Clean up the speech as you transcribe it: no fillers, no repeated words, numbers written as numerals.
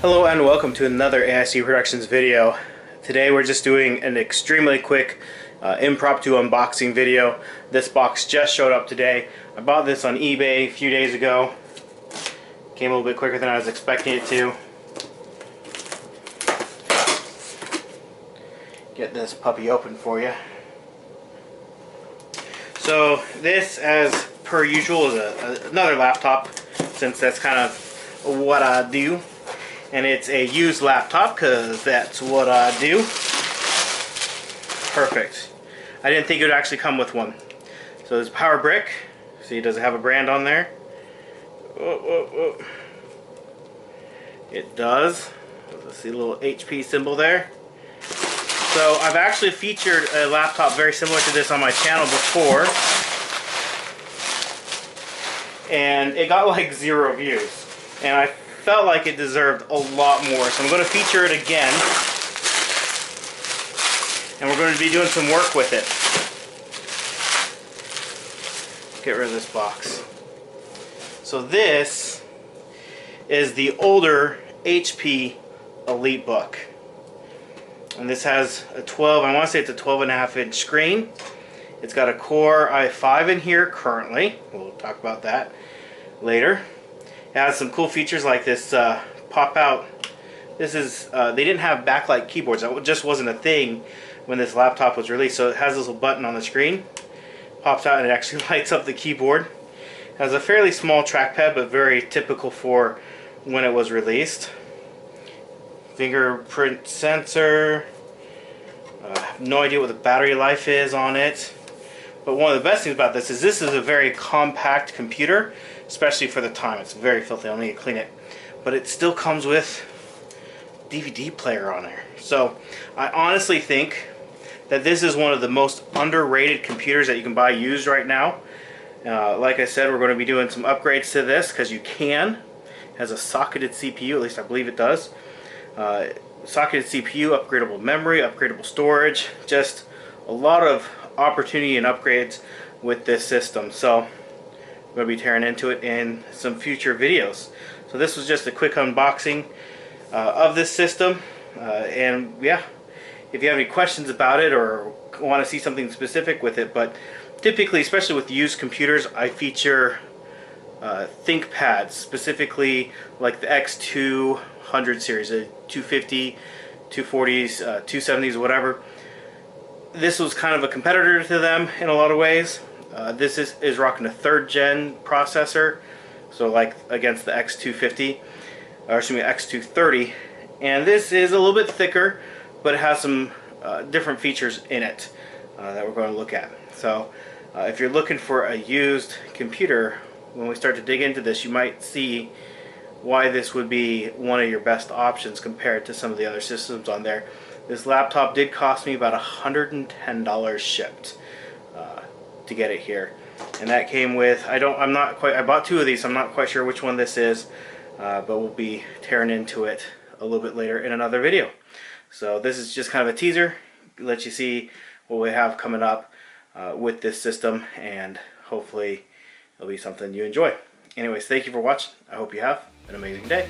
Hello and welcome to another AIC Productions video. Today we're just doing an extremely quick impromptu unboxing video. This box just showed up today. I bought this on eBay a few days ago. Came a little bit quicker than I was expecting it to. Get this puppy open for you. So this, as per usual, is another laptop, since that's kind of what I do. And it's a used laptop because that's what I do. Perfect. I didn't think it would actually come with one. So there's power brick. See, does it have a brand on there? It does. See a little HP symbol there. So I've actually featured a laptop very similar to this on my channel before. And it got like 0 views. And I felt like it deserved a lot more, so I'm going to feature it again, and we're going to be doing some work with it. Get rid of this box. So this is the older HP EliteBook, and this has a 12, I want to say it's a 12.5-inch screen. It's got a Core i5 in here currently. We'll talk about that later. It has some cool features like this pop out. This is they didn't have backlight keyboards. That just wasn't a thing when this laptop was released. So it has this little button on the screen, pops out, and it actually lights up the keyboard. It has a fairly small trackpad, but very typical for when it was released. Fingerprint sensor. I have no idea what the battery life is on it. But one of the best things about this is a very compact computer, especially for the time. It's very filthy. I'll need to clean it. But it still comes with DVD player on there. So I honestly think that this is one of the most underrated computers that you can buy used right now. Like I said, we're going to be doing some upgrades to this because you can. It has a socketed CPU, at least I believe it does. Socketed CPU, upgradable memory, upgradable storage, just a lot of opportunity and upgrades with this system. So I'm going to be tearing into it in some future videos. So this was just a quick unboxing of this system, and yeah, if you have any questions about it or want to see something specific with it, but typically, especially with used computers, I feature ThinkPads, specifically like the X200 series, the 250, 240s, 270s, whatever. This was kind of a competitor to them in a lot of ways. This is rocking a 3rd gen processor, so like against the X250, or excuse me, X230, and this is a little bit thicker, but it has some different features in it that we're going to look at. So if you're looking for a used computer, when we start to dig into this, you might see why this would be one of your best options compared to some of the other systems on there. This laptop did cost me about $110 shipped to get it here, and that came with, I bought 2 of these, so I'm not quite sure which one this is, but we'll be tearing into it a little bit later in another video. So this is just kind of a teaser, let you see what we have coming up with this system, and hopefully it'll be something you enjoy. Anyways, thank you for watching. I hope you have an amazing day.